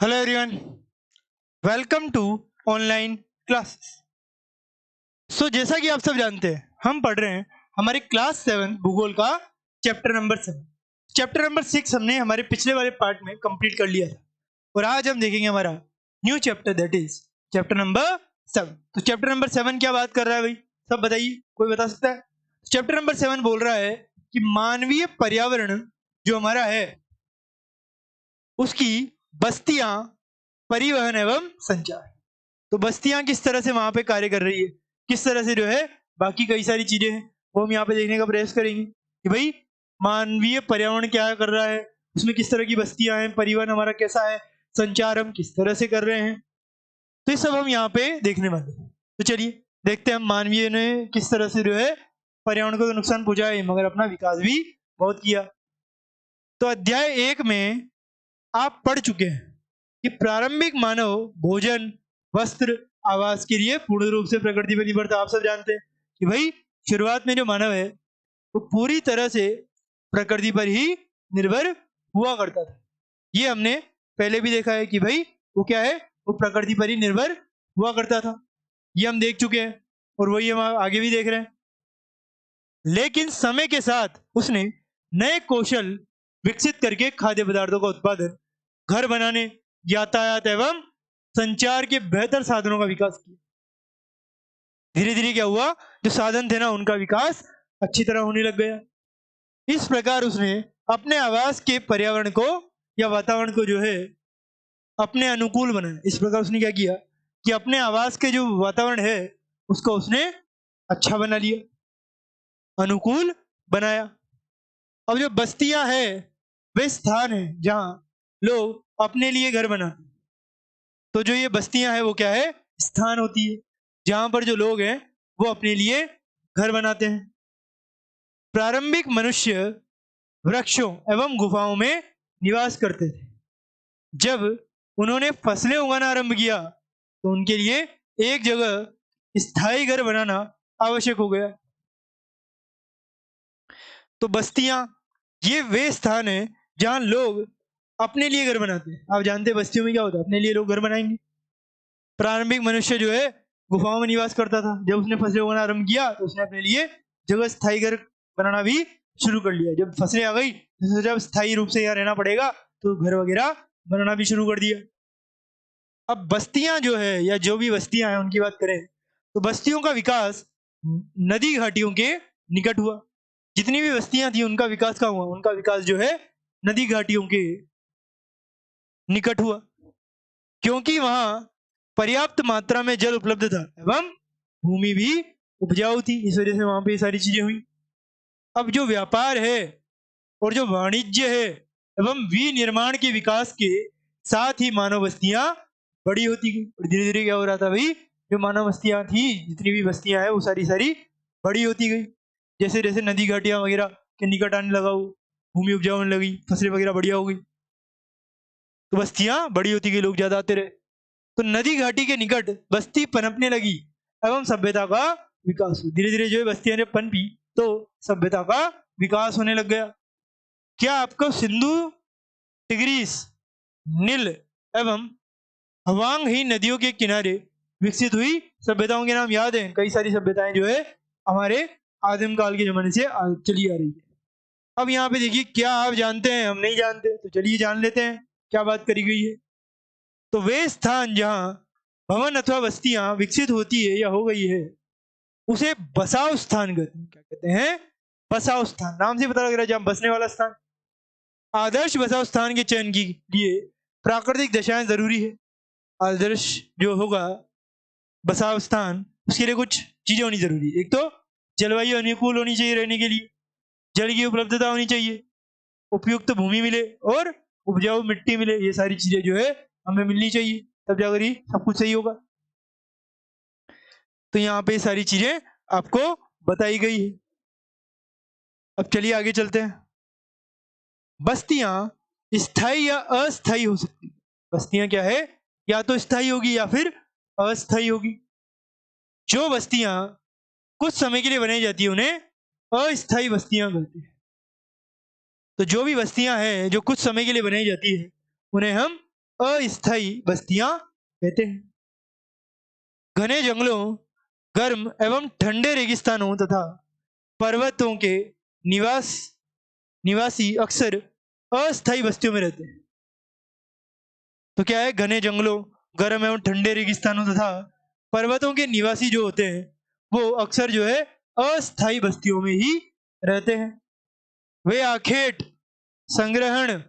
Hello everyone, welcome to online classes. जैसा कि आप सब जानते हैं, हम पढ़ रहे हैं हमारे क्लास 7 भूगोल का चैप्टर नंबर 7। चैप्टर नंबर 6 हमने हमारे पिछले वाले पार्ट में कंप्लीट कर लिया था और आज हम देखेंगे हमारा new chapter, that is chapter number 7। तो चैप्टर नंबर 7 क्या बात कर रहा है भाई? सब बताइए, कोई बता सकता है? चैप्टर नंबर 7 बोल रहा है कि मानवीय पर्यावरण जो हमारा है उसकी बस्तियां, परिवहन एवं संचार। तो बस्तियां किस तरह से वहां पे कार्य कर रही है, किस तरह से जो है बाकी कई सारी चीजें हैं वो हम यहाँ पे देखने का प्रयास करेंगे कि भाई मानवीय पर्यावरण क्या कर रहा है, उसमें किस तरह की बस्तियां हैं, परिवहन हमारा कैसा है, संचार हम किस तरह से कर रहे हैं। तो ये सब हम यहाँ पे देखने वाले हैं। तो चलिए देखते हैं हम मानवीय ने किस तरह से जो है पर्यावरण को तो नुकसान पहुंचाया ही, मगर अपना विकास भी बहुत किया। तो अध्याय 1 में आप पढ़ चुके हैं कि प्रारंभिक मानव भोजन, वस्त्र, आवास के लिए पूर्ण रूप से प्रकृति पर निर्भर था। आप सब जानते हैं कि भाई शुरुआत में जो मानव है वो पूरी तरह से प्रकृति पर ही निर्भर हुआ करता था। ये हमने पहले भी देखा है कि भाई वो क्या है, वो प्रकृति पर ही निर्भर हुआ करता था। ये हम देख चुके हैं और वही हम आगे भी देख रहे हैं। लेकिन समय के साथ उसने नए कौशल विकसित करके खाद्य पदार्थों का उत्पादन, घर बनाने, यातायात एवं संचार के बेहतर साधनों का विकास किया। धीरे धीरे क्या हुआ, जो साधन थे ना उनका विकास अच्छी तरह होने लग गया। इस प्रकार उसने अपने आवास के पर्यावरण को या वातावरण को जो है अपने अनुकूल बनाया। इस प्रकार उसने क्या किया कि अपने आवास के जो वातावरण है उसको उसने अच्छा बना लिया, अनुकूल बनाया। अब जो बस्तियां है वे स्थान है जहां लोग अपने लिए घर बनाते। तो जो ये बस्तियां हैं वो क्या है, स्थान होती है जहां पर जो लोग हैं वो अपने लिए घर बनाते हैं। प्रारंभिक मनुष्य वृक्षों एवं गुफाओं में निवास करते थे। जब उन्होंने फसलें उगाना आरंभ किया तो उनके लिए एक जगह स्थायी घर बनाना आवश्यक हो गया। तो बस्तियां ये वे स्थान है जहां लोग अपने लिए घर बनाते हैं। आप जानते हैं बस्तियों में क्या होता है, अपने लिए लोग घर बनाएंगे। प्रारंभिक मनुष्य जो है गुफाओं में निवास करता था। जब उसने फसलें उगाना आरंभ किया तो उसने अपने लिए जगह स्थायी घर बनाना भी शुरू कर लिया। जब फसलें आ गई तो जब स्थायी रूप से यहाँ रहना पड़ेगा तो घर वगैरह बनाना भी शुरू कर दिया। अब बस्तियां जो है या जो भी बस्तियां हैं उनकी बात करें तो बस्तियों का विकास नदी घाटियों के निकट हुआ। जितनी भी बस्तियां थी उनका विकास कहाँ हुआ, उनका विकास जो है नदी घाटियों के निकट हुआ, क्योंकि वहां पर्याप्त मात्रा में जल उपलब्ध था एवं भूमि भी उपजाऊ थी। इस वजह से वहां पे ये सारी चीजें हुई। अब जो व्यापार है और जो वाणिज्य है एवं विनिर्माण के विकास के साथ ही मानव बस्तियां बड़ी होती गई। और धीरे धीरे क्या हो रहा था भाई, जो मानव बस्तियां थी, जितनी भी बस्तियां हैं वो सारी सारी बड़ी होती गई। जैसे जैसे नदी घाटियां वगैरह के निकट आने लगा, वो भूमि उपजाऊ होने लगी, फसलें वगैरह बढ़िया हो गई, तो बस्तियां बड़ी होती गई, लोग ज्यादा आते रहे। तो नदी घाटी के निकट बस्ती पनपने लगी एवं सभ्यता का विकास हुआ। धीरे धीरे जो है बस्तियां जब पनपी तो सभ्यता का विकास होने लग गया। क्या आपको सिंधु, टिग्रीस, नील एवं हवांग ही नदियों के किनारे विकसित हुई सभ्यताओं के नाम याद हैं? कई सारी सभ्यताएं जो है हमारे आदिम काल के जमाने से चली आ रही है। अब यहाँ पे देखिए, क्या आप जानते हैं? हम नहीं जानते, तो चलिए जान लेते हैं क्या बात करी गई है। तो वे स्थान जहां भवन अथवा बस्तियां विकसित होती है या हो गई है उसे बसाव स्थान कहते हैं। क्या कहते हैं? बसाव स्थान। नाम से पता लग रहा है जहां बसने वाला स्थान। आदर्श बसाव स्थान के चयन के लिए प्राकृतिक दशाएं जरूरी है। आदर्श जो होगा बसाव स्थान, उसके लिए कुछ चीजें होनी जरूरी है। एक तो जलवायु अनुकूल होनी चाहिए रहने के लिए, जल की उपलब्धता होनी चाहिए, उपयुक्त भूमि मिले और उपजाऊ मिट्टी मिले। ये सारी चीजें जो है हमें मिलनी चाहिए, तब जाकर ही सब कुछ सही होगा। तो यहाँ पे सारी चीजें आपको बताई गई है। अब चलिए आगे चलते हैं। बस्तियां स्थायी या अस्थायी हो सकती है। बस्तियां क्या है, या तो स्थायी होगी या फिर अस्थायी होगी। जो बस्तियां कुछ समय के लिए बनाई जाती है उन्हें अस्थायी बस्तियां कहते हैं। तो जो भी बस्तियां हैं जो कुछ समय के लिए बनाई जाती है उन्हें हम अस्थायी बस्तियां कहते हैं। घने जंगलों, गर्म एवं ठंडे रेगिस्तानों तथा पर्वतों के निवास निवासी अक्सर अस्थायी बस्तियों में रहते हैं। तो क्या है, घने जंगलों, गर्म एवं ठंडे रेगिस्तानों तथा पर्वतों के निवासी जो होते हैं वो अक्सर जो है अस्थायी बस्तियों में ही रहते हैं। वे आखेट, संग्रहण,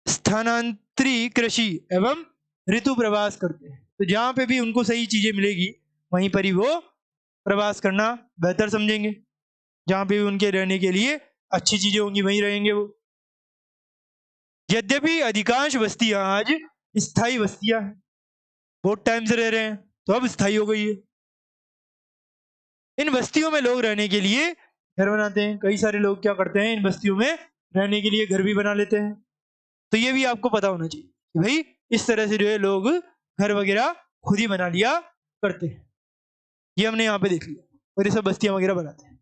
स्थानांतरी कृषि एवं ऋतु प्रवास करते हैं। तो जहां पे भी उनको सही चीजें मिलेगी वहीं पर ही वो प्रवास करना बेहतर समझेंगे। जहां पे भी उनके रहने के लिए अच्छी चीजें होंगी वहीं रहेंगे वो। यद्यपि अधिकांश बस्तियां आज स्थायी बस्तियां हैं, बहुत टाइम से रह रहे हैं तो अब स्थायी हो गई है। इन बस्तियों में लोग रहने के लिए घर बनाते हैं। कई सारे लोग क्या करते हैं, इन बस्तियों में रहने के लिए घर भी बना लेते हैं। तो ये भी आपको पता होना चाहिए कि भाई इस तरह से जो है लोग घर वगैरह खुद ही बना लिया करते हैं। ये हमने यहाँ पे देख लिया और ये सब बस्तियां वगैरह बनाते हैं।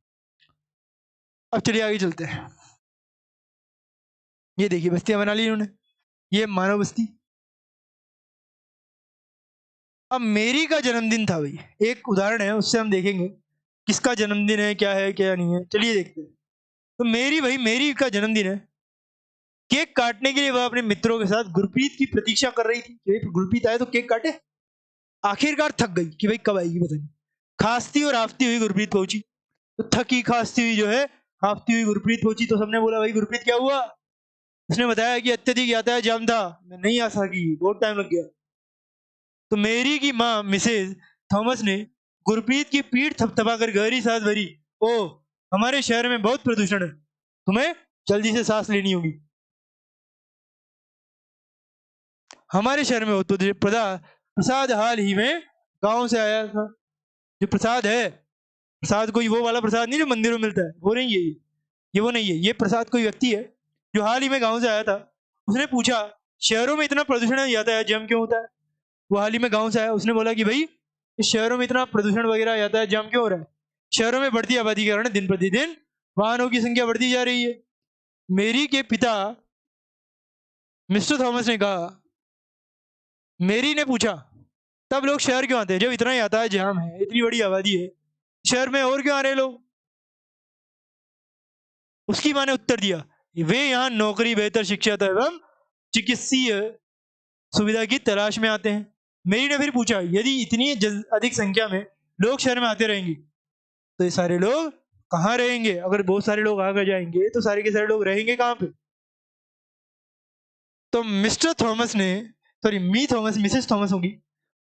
अब चलिए आगे चलते हैं। ये देखिए बस्तियां बना ली इन्होंने, ये मानव बस्ती। अब मेरी का जन्मदिन था भाई, एक उदाहरण है, उससे हम देखेंगे किसका जन्मदिन है क्या नहीं है। चलिए देखते हैं। तो मेरी भाई, मेरी का जन्मदिन है। केक काटने के लिए वह अपने मित्रों के साथ गुरप्रीत की प्रतीक्षा कर रही थी कि भाई गुरप्रीत आए तो केक काटे। आखिरकार थक गई कि भाई कब आएगी पता नहीं। खांसती और हाफती हुई गुरप्रीत पहुंची। तो थकी खांसती हुई जो है, हाफती हुई गुरप्रीत पहुंची। तो सबने बोला भाई गुरप्रीत क्या हुआ। उसने बताया कि अत्यधिक यातायात जाम था, मैं नहीं आ सकी, बहुत टाइम लग गया। तो मेरी की माँ मिसेज थॉमस ने गुरप्रीत की पीठ थपथपाकर गहरी सांस भरी। ओ, हमारे शहर में बहुत प्रदूषण है, तुम्हें जल्दी से सांस लेनी होगी। हमारे शहर में बहुत प्रदूषण। प्रसाद हाल ही में गांव से आया था। जो प्रसाद है, प्रसाद कोई वो वाला प्रसाद नहीं जो मंदिरों में मिलता है, वो नहीं है ये वो नहीं है। ये प्रसाद कोई व्यक्ति है जो हाल ही में गांव से आया था। उसने पूछा शहरों में इतना प्रदूषण यातायात जाम क्यों होता है। वो हाल ही में गांव से आया, उसने बोला कि भाई इस शहरों में इतना प्रदूषण वगैरह यातायात जाम क्यों हो रहा है। शहरों में बढ़ती आबादी के कारण दिन प्रतिदिन वाहनों की संख्या बढ़ती जा रही है। मेरी के पिता मिस्टर थॉमस ने कहा। मेरी ने पूछा तब लोग शहर क्यों आते हैं जब इतना यातायात जाम है, इतनी बड़ी आबादी है, शहर में और क्यों आ रहे हैं लोग। उसकी माँ ने उत्तर दिया वे यहाँ नौकरी, बेहतर शिक्षा एवं चिकित्सीय सुविधा की तलाश में आते हैं। मेरी ने फिर पूछा यदि इतनी अधिक संख्या में लोग शहर में आते रहेंगे तो ये सारे लोग कहाँ रहेंगे। अगर बहुत सारे लोग आ गए जाएंगे तो सारे के सारे लोग रहेंगे कहाँ पे। तो मिस्टर थॉमस ने, सॉरी मी थॉमस, मिसेस थॉमस होगी,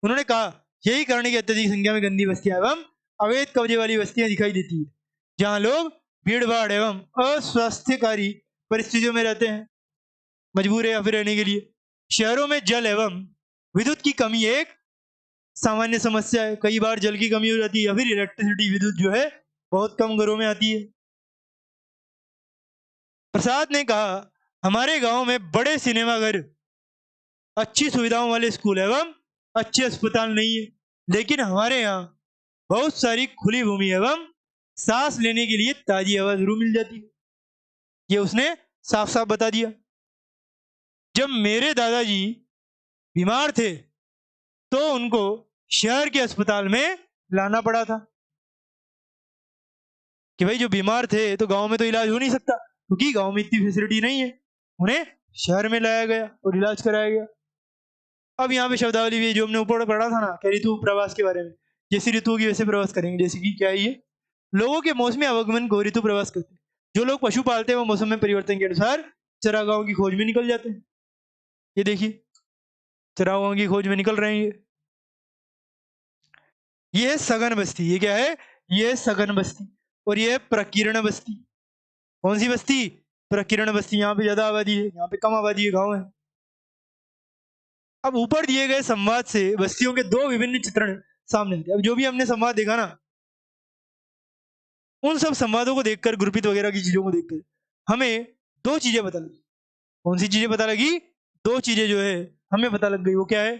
उन्होंने कहा यही कारण है कि अत्यधिक संख्या में गंदी बस्तियां एवं अवैध कब्जे वाली बस्तियां दिखाई देती है, जहां लोग भीड़ भाड़ एवं अस्वास्थ्यकारी परिस्थितियों में रहते हैं, मजबूर है या फिर रहने के लिए। शहरों में जल एवं विद्युत की कमी एक सामान्य समस्या है। कई बार जल की कमी हो जाती है या फिर इलेक्ट्रिसिटी, विद्युत जो है बहुत कम घरों में आती है। प्रसाद ने कहा हमारे गांव में बड़े सिनेमाघर, अच्छी सुविधाओं वाले स्कूल एवं अच्छे अस्पताल नहीं है, लेकिन हमारे यहाँ बहुत सारी खुली भूमि एवं सांस लेने के लिए ताजी हवा जरूर मिल जाती है। ये उसने साफ साफ बता दिया। जब मेरे दादाजी बीमार थे तो उनको शहर के अस्पताल में लाना पड़ा था कि भाई जो बीमार थे तो गांव में तो इलाज हो नहीं सकता क्योंकि गांव में इतनी फैसिलिटी नहीं है, उन्हें शहर में लाया गया और इलाज कराया गया। अब यहाँ पे शब्दावली भी जो हमने ऊपर पढ़ा था ना, क्या ऋतु प्रवास के बारे में, जैसी ऋतु की वैसे प्रवास करेंगे। जैसे कि क्या है ये, लोगों के मौसमी आवागमन को ऋतु प्रवास कहते हैं। जो लोग पशु पालते हैं वो मौसम में परिवर्तन के अनुसार चरागाहों की खोज में निकल जाते हैं। ये देखिए चरागाहों की खोज में निकल रहे हैं ये है सघन बस्ती। ये क्या है, ये है सघन बस्ती। और ये है प्रकीर्ण बस्ती। कौन सी बस्ती, प्रकीर्ण बस्ती। यहाँ पे ज्यादा आबादी है, यहाँ पे कम आबादी है, गाँव है। अब ऊपर दिए गए संवाद से बस्तियों के दो विभिन्न चित्रण सामने आते हैं। अब जो भी हमने संवाद देखा ना, उन सब संवादों को देखकर, गुरप्रीत वगैरह की चीजों को देखकर हमें दो चीजें पता लगी। कौन सी चीजें पता लगी, दो चीजें जो है हमें पता लग गई। वो क्या है,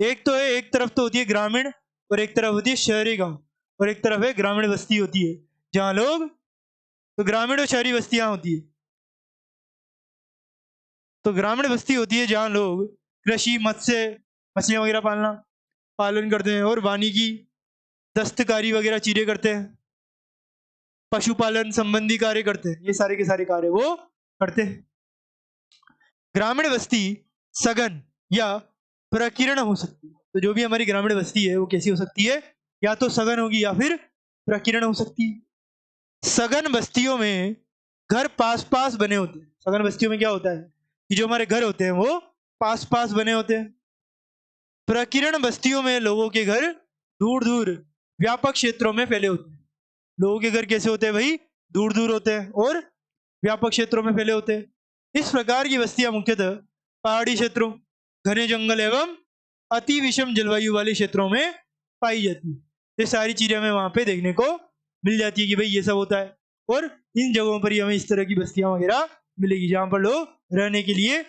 एक तो है, एक तरफ तो होती है ग्रामीण और एक तरफ होती है शहरी गांव, और एक तरफ है ग्रामीण बस्ती होती है जहां लोग, तो ग्रामीण और शहरी बस्तियां होती है। तो ग्रामीण बस्ती होती है जहाँ लोग कृषि, मत्स्य, मछलियाँ वगैरह पालन करते हैं और वानिकी, दस्तकारी वगैरह चीजें करते हैं, पशुपालन संबंधी कार्य करते हैं। ये सारे के सारे कार्य वो करते हैं। ग्रामीण बस्ती सघन या प्रकीर्ण हो सकती है। तो जो भी हमारी ग्रामीण बस्ती है वो कैसी हो सकती है, या तो सघन होगी या फिर प्रकीर्ण हो सकती है। सघन बस्तियों में घर पास पास बने होते हैं। सघन बस्तियों में क्या होता है कि जो हमारे घर होते हैं वो पास पास बने होते हैं। प्रकीर्ण बस्तियों में लोगों के घर दूर दूर व्यापक क्षेत्रों में फैले होते हैं। लोगों के घर कैसे होते हैं भाई, दूर दूर होते हैं और व्यापक क्षेत्रों में फैले होते हैं। इस प्रकार की बस्तियां मुख्यतः पहाड़ी क्षेत्रों, घने जंगल एवं अति विषम जलवायु वाले क्षेत्रों में पाई जाती है। ये सारी चीजें हमें वहां पे देखने को मिल जाती है कि भाई ये सब होता है। और इन जगहों पर ही हमें इस तरह की बस्तियां वगैरह मिलेगी जहां पर लोग रहने के लिए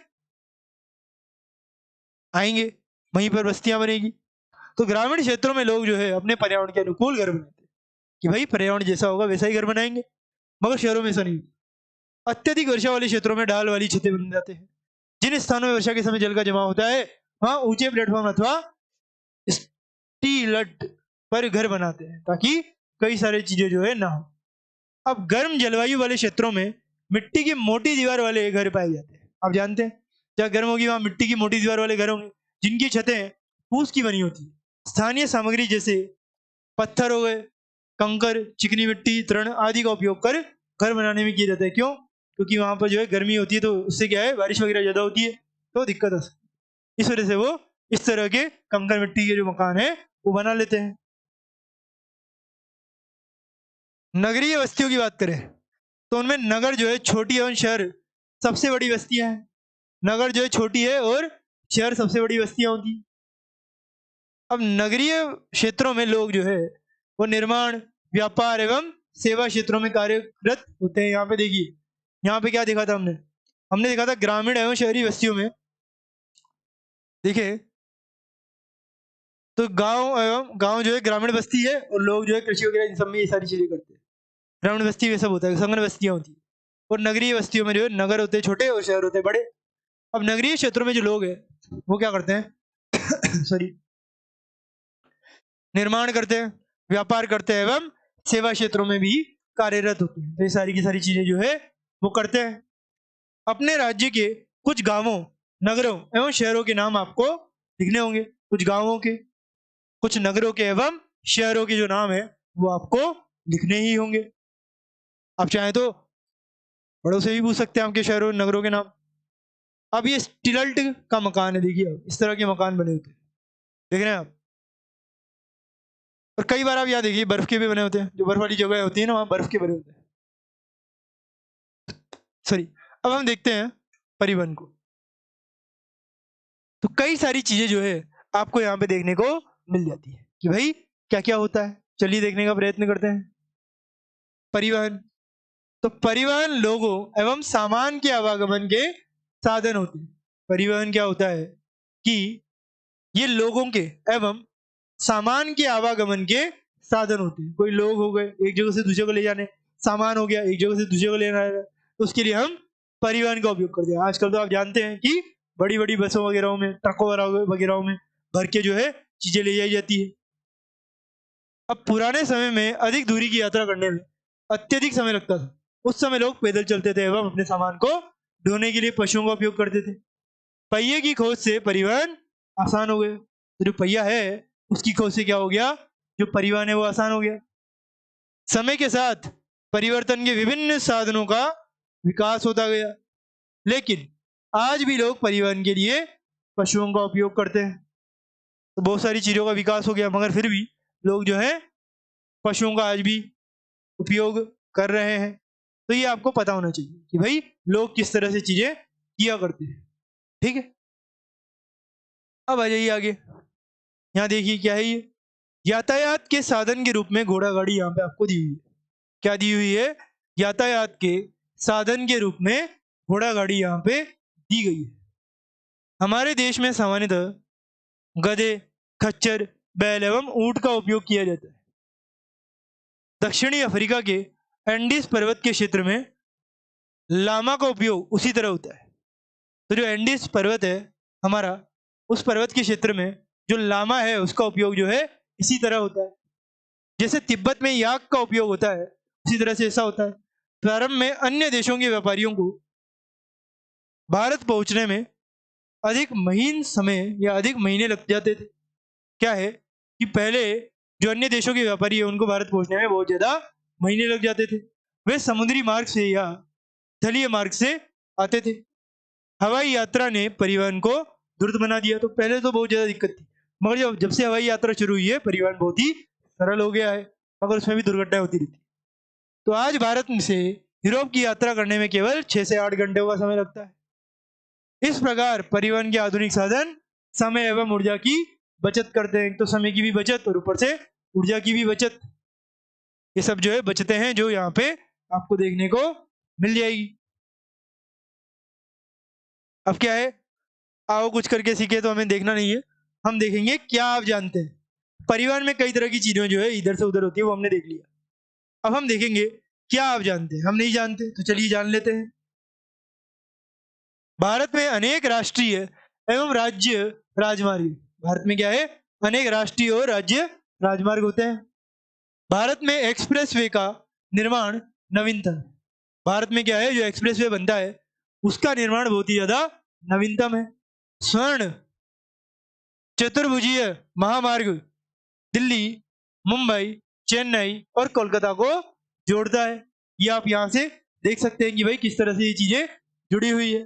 आएंगे, वहीं पर बस्तियां बनेगी। तो ग्रामीण क्षेत्रों में लोग जो है अपने पर्यावरण के अनुकूल घर बनाते हैं कि भाई पर्यावरण जैसा होगा वैसा ही घर बनाएंगे, मगर शहरों में ऐसा नहीं। अत्यधिक वर्षा वाले क्षेत्रों में ढाल वाली छतें बन जाते हैं। जिन स्थानों में वर्षा के समय जल का जमा होता है वहां ऊंचे प्लेटफॉर्म अथवा स्टीलट पर घर बनाते हैं ताकि कई सारी चीजें जो है ना हो। अब गर्म जलवायु वाले क्षेत्रों में मिट्टी की मोटी दीवार वाले घर पाए जाते हैं। आप जानते हैं जहाँ गर्म होगी वहां मिट्टी की मोटी दीवार वाले घर होंगे जिनकी छतें फूस की बनी होती है। स्थानीय सामग्री जैसे पत्थर हो गए, कंकर, चिकनी मिट्टी, तृण आदि का उपयोग कर घर बनाने में किया जाता है। क्यों? क्योंकि वहां पर जो है गर्मी होती है तो उससे क्या है बारिश वगैरह ज्यादा होती है तो दिक्कत आ सकती है। इस वजह से वो इस तरह के कंकर मिट्टी के जो मकान है वो बना लेते हैं। नगरीय बस्तियों की बात करें तो उनमें नगर जो है छोटी एवं शहर सबसे बड़ी बस्तियां हैं। नगर जो है छोटी है और शहर सबसे बड़ी बस्तियां होती हैं। अब नगरीय क्षेत्रों में लोग जो है वो निर्माण, व्यापार एवं सेवा क्षेत्रों में कार्यरत होते हैं। यहाँ पे देखिए, यहाँ पे क्या देखा था हमने, हमने देखा था ग्रामीण एवं शहरी बस्तियों में देखिए तो गांव जो है ग्रामीण बस्ती है और लोग जो है कृषि वगैरह इन सब में ये सारी चीजें करते हैं। ग्रामीण बस्ती में सब होता है, संगन बस्तियां होती है। और नगरीय बस्तियों में जो है नगर होते हैं छोटे और शहर होते हैं बड़े। अब नगरीय क्षेत्रों में जो लोग हैं वो क्या करते हैं सॉरी, निर्माण करते हैं, व्यापार करते हैं एवं सेवा क्षेत्रों में भी कार्यरत होते हैं। तो ये सारी की सारी चीजें जो है वो करते हैं। अपने राज्य के कुछ गांवों, नगरों एवं शहरों के नाम आपको लिखने होंगे। कुछ गांवों के, कुछ नगरों के एवं शहरों के जो नाम है वो आपको लिखने ही होंगे। आप चाहें तो बड़ों से भी पूछ सकते हैं आपके शहरों नगरों के नाम। अब ये स्टिल्ट का मकान है, देखिए अब इस तरह के मकान बने होते हैं, देख रहे हैं आप। और कई बार आप यहाँ देखिए बर्फ के भी बने होते हैं, जो बर्फ वाली जगह होती है ना वहां बर्फ के बने होते हैं। सॉरी, अब हम देखते हैं परिवहन को। तो कई सारी चीजें जो है आपको यहाँ पे देखने को मिल जाती है कि भाई क्या क्या होता है। चलिए देखने का प्रयत्न करते हैं। परिवहन, तो परिवहन लोगों एवं सामान के आवागमन के साधन होते हैं। परिवहन क्या होता है कि ये लोगों के एवं सामान के आवागमन के साधन होते हैं। कोई लोग हो गए एक जगह से दूसरे को ले जाने, सामान हो गया एक जगह से दूसरे को ले जाना, तो उसके लिए हम परिवहन का उपयोग करते हैं। आजकल तो आप जानते हैं कि बड़ी बड़ी बसों वगैरह में, ट्रकों वगैरह में भर के जो है चीजें ले जाई जाती है। अब पुराने समय में अधिक दूरी की यात्रा करने में अत्यधिक समय लगता था। उस समय लोग पैदल चलते थे एवं अपने सामान को ढोने के लिए पशुओं का उपयोग करते थे। पहिए की खोज से परिवहन आसान हो गया। तो जो पहिया है उसकी खोज से क्या हो गया, जो परिवहन है वो आसान हो गया। समय के साथ परिवर्तन के विभिन्न साधनों का विकास होता गया, लेकिन आज भी लोग परिवहन के लिए पशुओं का उपयोग करते हैं। तो बहुत सारी चीजों का विकास हो गया मगर फिर भी लोग जो है पशुओं का आज भी उपयोग कर रहे हैं। तो ये आपको पता होना चाहिए कि भाई लोग किस तरह से चीजें किया करते हैं। ठीक है, अब आ जाइए आगे। यहाँ देखिए क्या है ये, यातायात के साधन के रूप में घोड़ा गाड़ी यहाँ पे आपको दी हुई है। क्या दी हुई है, यातायात के साधन के रूप में घोड़ा गाड़ी यहाँ पे दी गई है। हमारे देश में सामान्यतः गधे, खच्चर, बैल एवं ऊंट का उपयोग किया जाता है। दक्षिणी अफ्रीका के एंडीज पर्वत के क्षेत्र में लामा का उपयोग उसी तरह होता है। तो जो एंडीज पर्वत है हमारा, उस पर्वत के क्षेत्र में जो लामा है उसका उपयोग जो है इसी तरह होता है। जैसे तिब्बत में याक का उपयोग होता है उसी तरह से ऐसा होता है। प्रारंभ में अन्य देशों के व्यापारियों को भारत पहुंचने में अधिक महीन समय या अधिक महीने लग जाते थे। क्या है कि पहले जो अन्य देशों के व्यापारी है उनको भारत पहुंचने में बहुत ज्यादा महीने लग जाते थे। वे समुद्री मार्ग से या जलीय मार्ग से आते थे। हवाई यात्रा ने परिवहन को द्रुत बना दिया। तो पहले तो बहुत ज्यादा दिक्कत थी, मगर जब जब से हवाई यात्रा शुरू हुई है परिवहन बहुत ही सरल हो गया है, मगर उसमें भी दुर्घटनाएं होती रहती। तो आज भारत से यूरोप की यात्रा करने में केवल 6 से 8 घंटे का समय लगता है। इस प्रकार परिवहन के आधुनिक साधन समय एवं ऊर्जा की बचत करते हैं। तो समय की भी बचत और ऊपर से ऊर्जा की भी बचत, ये सब जो है बचते हैं जो यहाँ पे आपको देखने को मिल जाएगी। अब क्या है, आओ कुछ करके सीखे, तो हमें देखना नहीं है, हम देखेंगे क्या आप जानते हैं। परिवहन में कई तरह की चीजें जो है इधर से उधर होती है वो हमने देख लिया। अब हम देखेंगे क्या आप जानते हैं। हम नहीं जानते तो चलिए जान लेते हैं। भारत में अनेक राष्ट्रीय एवं राज्य राजमार्ग, भारत में क्या है, अनेक राष्ट्रीय और राज्य राजमार्ग होते हैं। भारत में एक्सप्रेसवे का निर्माण नवीनतम। भारत में क्या है, जो एक्सप्रेसवे बनता है उसका निर्माण बहुत ही ज्यादा नवीनतम है। स्वर्ण चतुर्भुजीय महामार्ग दिल्ली, मुंबई, चेन्नई और कोलकाता को जोड़ता है। ये आप यहाँ से देख सकते हैं कि भाई किस तरह से ये चीजें जुड़ी हुई है।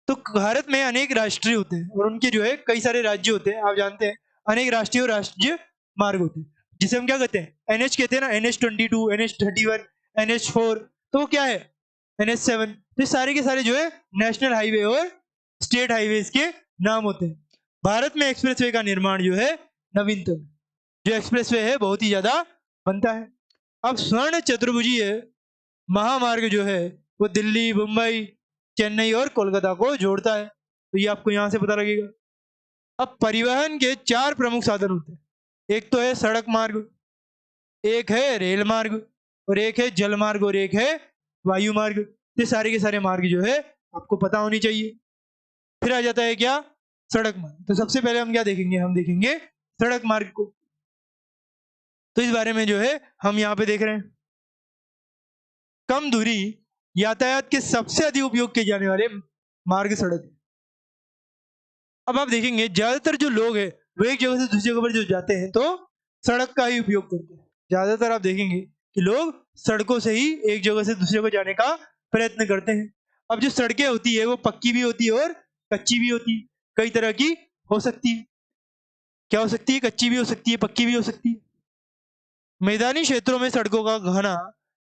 तो भारत में अनेक राष्ट्रीय होते हैं और उनके जो है कई सारे राज्य होते हैं। आप जानते हैं अनेक राष्ट्रीय और राज्य मार्ग होते हैं, जिसे हम क्या कहते हैं, NH कहते हैं ना, NH-22, NH-31, NH-4। तो वो क्या है, NH-7। तो ये सारे के सारे जो है नेशनल हाईवे और स्टेट हाईवेज के नाम होते हैं। भारत में एक्सप्रेसवे का निर्माण जो है नवीनतम, जो एक्सप्रेसवे है बहुत ही ज्यादा बनता है। अब स्वर्ण चतुर्भुजीय महामार्ग जो है वो दिल्ली, मुंबई, चेन्नई और कोलकाता को जोड़ता है। तो ये आपको यहाँ से पता लगेगा। अब परिवहन के 4 प्रमुख साधन होते हैं। एक तो है सड़क मार्ग, एक है रेल मार्ग, और एक है जल मार्ग, और एक है वायु मार्ग। ये सारे के सारे मार्ग जो है आपको पता होनी चाहिए। फिर आ जाता है क्या, सड़क मार्ग। तो सबसे पहले हम क्या देखेंगे, हम देखेंगे सड़क मार्ग को। तो इस बारे में जो है हम यहाँ पे देख रहे हैं, कम दूरी यातायात के सबसे अधिक उपयोग किए जाने वाले मार्ग सड़क है। अब आप देखेंगे ज्यादातर जो लोग हैं वो एक जगह से दूसरी जगह पर जो जाते हैं तो सड़क का ही उपयोग करते हैं। ज्यादातर आप देखेंगे कि लोग सड़कों से ही एक जगह से दूसरी जगह जाने का प्रयत्न करते हैं। अब जो सड़कें होती है वो पक्की भी होती है और कच्ची भी होती है, कई तरह की हो सकती है। क्या हो सकती है, कच्ची भी हो सकती है, पक्की भी हो सकती है। मैदानी क्षेत्रों में सड़कों का घना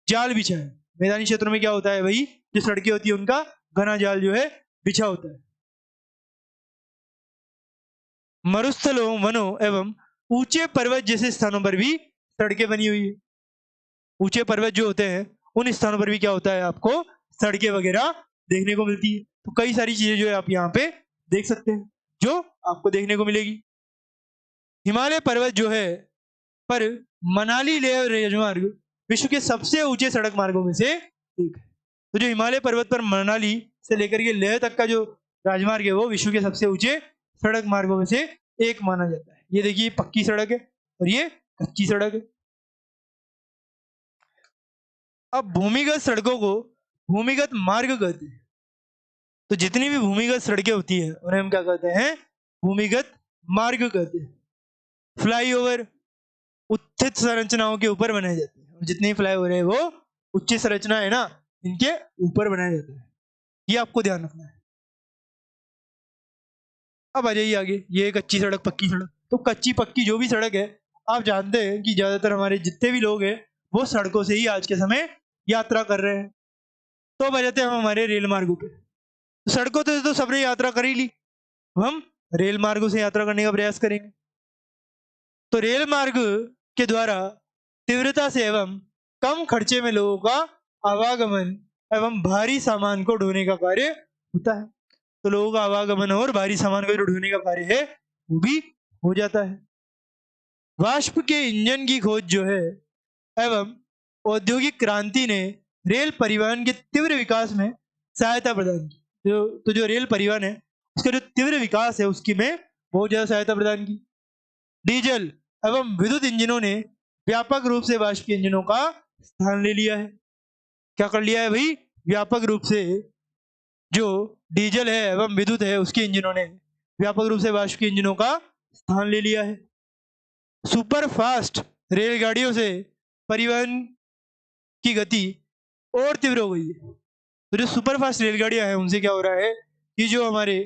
जाल बिछा है। मैदानी क्षेत्रों में क्या होता है भाई, जो सड़कें होती है उनका घना जाल जो है बिछा होता है। मरुस्थलों, वनों एवं ऊंचे पर्वत जैसे स्थानों पर भी सड़कें बनी हुई है। ऊंचे पर्वत जो होते हैं उन स्थानों पर भी क्या होता है, आपको सड़कें वगैरह देखने को मिलती है। तो कई सारी चीजें जो है आप यहाँ पे देख सकते हैं जो आपको देखने को मिलेगी। हिमालय पर्वत जो है पर मनाली लेह राजमार्ग विश्व के सबसे ऊंचे सड़क मार्गों में से एक है। तो जो हिमालय पर्वत पर मनाली से लेकर के लेह तक का जो राजमार्ग है वो विश्व के सबसे ऊंचे सड़क मार्गों में से एक माना जाता है। ये देखिए पक्की सड़क है और ये कच्ची सड़क है। अब भूमिगत सड़कों को भूमिगत मार्ग कहते हैं। तो जितनी भी भूमिगत सड़कें होती है उन्हें हम क्या कहते हैं, भूमिगत मार्ग कहते हैं। फ्लाईओवर उत्थित संरचनाओं के ऊपर बनाए जाते हैं, और जितने फ्लाईओवर है वो उच्च संरचना है ना, इनके ऊपर बनाए जाते हैं। ये आपको ध्यान रखना है। अब आ जाइए आगे, ये कच्ची सड़क पक्की सड़क। तो कच्ची पक्की जो भी सड़क है, आप जानते हैं कि ज्यादातर हमारे जितने भी लोग हैं वो सड़कों से ही आज के समय यात्रा कर रहे हैं। तो अब आ जाते हैं हम हमारे रेल मार्गों पे। तो सड़कों से तो सबने यात्रा कर ही ली, हम रेल मार्गों से यात्रा करने का प्रयास करेंगे। तो रेल मार्ग के द्वारा तीव्रता से एवं कम खर्चे में लोगों का आवागमन एवं भारी सामान को ढोने का कार्य होता है। तो लोगों का आवागमन और भारी सामान को जो ढोने का कार्य है वो भी हो जाता है। वाष्प के इंजन की खोज जो है एवं औद्योगिक क्रांति ने रेल परिवहन के तीव्र विकास में सहायता प्रदान की। जो रेल परिवहन है उसका जो तीव्र विकास है उसकी में बहुत ज्यादा सहायता प्रदान की। डीजल एवं विद्युत इंजनों ने व्यापक रूप से वाष्पीय इंजनों का स्थान ले लिया है। क्या कर लिया है भाई? व्यापक रूप से जो डीजल है एवं विद्युत है उसके इंजनों ने व्यापक रूप से वाष्पीय इंजनों का स्थान ले लिया है। सुपर फास्ट रेलगाड़ियों से परिवहन की गति और तीव्र हो गई है। तो जो सुपर फास्ट रेलगाड़ियां हैं उनसे क्या हो रहा है कि जो हमारे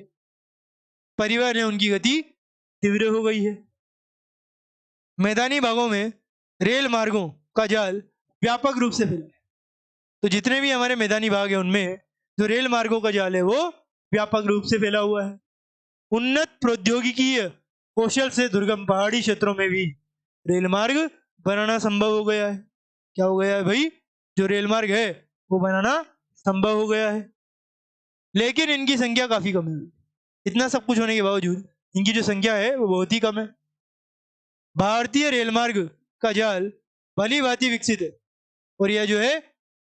परिवहन है उनकी गति तीव्र हो गई है। मैदानी भागों में रेल मार्गों का जाल व्यापक रूप से फैला है। तो जितने भी हमारे मैदानी भाग है उनमें जो रेल मार्गों का जाल है वो व्यापक रूप से फैला हुआ है। उन्नत प्रौद्योगिकीय कौशल से दुर्गम पहाड़ी क्षेत्रों में भी रेल मार्ग बनाना संभव हो गया है। क्या हो गया है भाई? जो रेल मार्ग है वो बनाना संभव हो गया है। लेकिन इनकी संख्या काफी कम है। इतना सब कुछ होने के बावजूद इनकी जो संख्या है वो बहुत ही कम है। भारतीय रेल मार्ग का जाल भली भांति विकसित है और यह जो है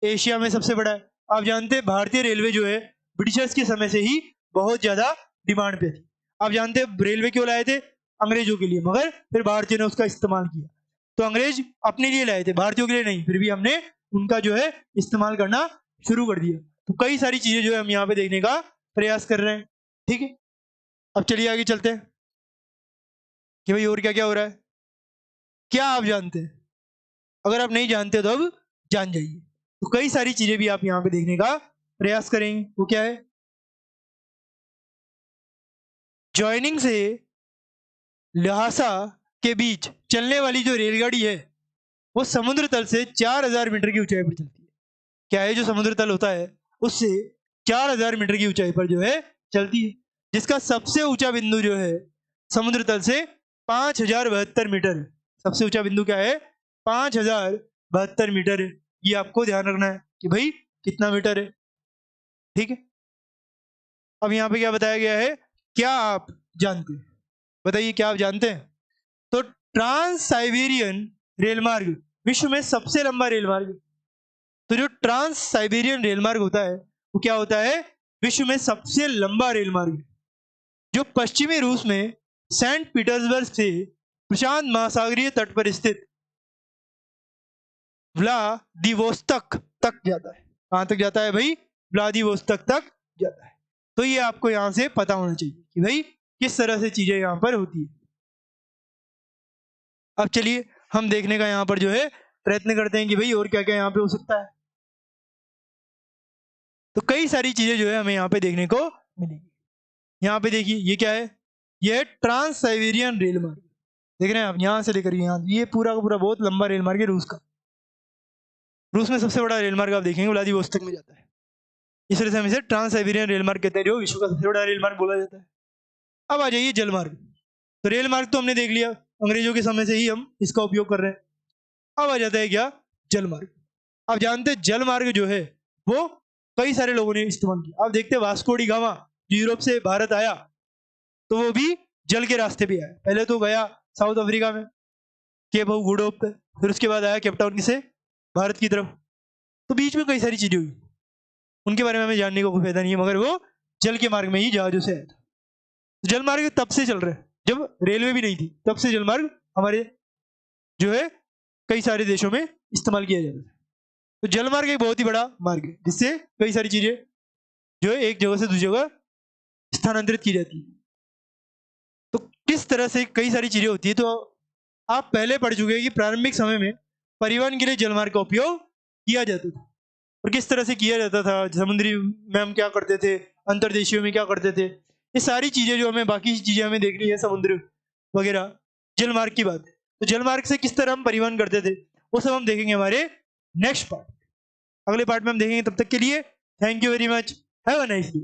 एशिया में सबसे बड़ा है। आप जानते हैं भारतीय रेलवे जो है ब्रिटिशर्स के समय से ही बहुत ज्यादा डिमांड पे थी। आप जानते हैं रेलवे क्यों लाए थे? अंग्रेजों के लिए, मगर फिर भारतीयों ने उसका इस्तेमाल किया। तो अंग्रेज अपने लिए लाए थे, भारतीयों के लिए नहीं, फिर भी हमने उनका जो है इस्तेमाल करना शुरू कर दिया। तो कई सारी चीजें जो है हम यहाँ पे देखने का प्रयास कर रहे हैं। ठीक है, अब चलिए आगे चलते हैं कि भाई और क्या क्या हो रहा है। क्या आप जानते हैं? अगर आप नहीं जानते तो अब जान जाइए। तो कई सारी चीजें भी आप यहाँ पे देखने का प्रयास करेंगे। वो क्या है? जॉइनिंग से ल्हासा के बीच चलने वाली जो रेलगाड़ी है वो समुद्र तल से 4000 मीटर की ऊंचाई पर चलती है। क्या है? जो समुद्र तल होता है उससे 4000 मीटर की ऊंचाई पर जो है चलती है, जिसका सबसे ऊंचा बिंदु जो है समुद्र तल से 5072 मीटर है। सबसे ऊंचा बिंदु क्या है? 5072 मीटर है। ये आपको ध्यान रखना है कि भाई कितना मीटर है। ठीक है, अब यहाँ पे क्या बताया गया है? क्या आप जानते हैं? बताइए, क्या आप जानते हैं? तो ट्रांस साइबेरियन रेलमार्ग विश्व में सबसे लंबा रेलमार्ग। तो जो ट्रांस साइबेरियन रेलमार्ग होता है वो क्या होता है? विश्व में सबसे लंबा रेलमार्ग जो पश्चिमी रूस में सेंट पीटर्सबर्ग से प्रशांत महासागरीय तट पर स्थित व्लादिवोस्तोक तक जाता है। कहां तक जाता है भाई? व्लादिवोस्तोक तक जाता है। तो ये आपको यहां से पता होना चाहिए कि भाई किस तरह से चीजें यहां पर होती है। अब चलिए हम देखने का यहां पर जो है प्रयत्न करते हैं कि भाई और क्या क्या यहां पे हो सकता है। तो कई सारी चीजें जो है हमें यहाँ पे देखने को मिलेगी। यहाँ पे देखिए ये क्या है? ये है ट्रांस साइबेरियन रेल मार्ग। देख रहे हैं आप, यहाँ से लेकर यहाँ, ये पूरा का पूरा बहुत लंबा रेल मार्ग है रूस का। रूस में सबसे बड़ा रेल मार्ग आप देखेंगे व्लादिवोस्तोक में जाता है। इस तरह से हम इसे ट्रांस साइबेरियन रेल मार्ग कहते हैं, जो विश्व का सबसे बड़ा रेल मार्ग बोला जाता है। अब आ जाइए जल मार्ग। तो रेल मार्ग तो हमने देख लिया, अंग्रेजों के समय से ही हम इसका उपयोग कर रहे हैं। अब आ जाता है क्या? जल मार्ग। आप जानते हैं जल मार्ग जो है वो कई सारे लोगों ने इस्तेमाल किया। आप देखते हैं वास्को डी गामा जो यूरोप से भारत आया तो वो भी जल के रास्ते पे आया। पहले तो गया साउथ अफ्रीका में केप ऑफ गुड होप पे, फिर उसके बाद आया केप टाउन से भारत की तरफ। तो बीच में कई सारी चीजें हुई, उनके बारे में हमें जानने को कोई फायदा नहीं है, मगर वो जल के मार्ग में ही जहाजों से आया था। तो जल मार्ग तब से चल रहे हैं, जब रेलवे भी नहीं थी तब से जल मार्ग हमारे जो है कई सारे देशों में इस्तेमाल किया जाता था। तो जल मार्ग एक बहुत ही बड़ा मार्ग है जिससे कई सारी चीजें जो है एक जगह से दूसरी जगह स्थानांतरित की जाती है। तो किस तरह से कई सारी चीजें होती है, तो आप पहले पढ़ चुके हैं कि प्रारंभिक समय में परिवहन के लिए जलमार्ग का उपयोग किया जाता था। और किस तरह से किया जाता था, समुद्री में हम क्या करते थे, अंतर्देशीयों में क्या करते थे, ये सारी चीजें जो हमें बाकी चीजें हमें देखनी है समुद्र वगैरह, जलमार्ग की बात है। तो जलमार्ग से किस तरह हम परिवहन करते थे वो सब हम देखेंगे हमारे नेक्स्ट पार्ट, अगले पार्ट में हम देखेंगे। तब तक के लिए thank you very much, have a nice day.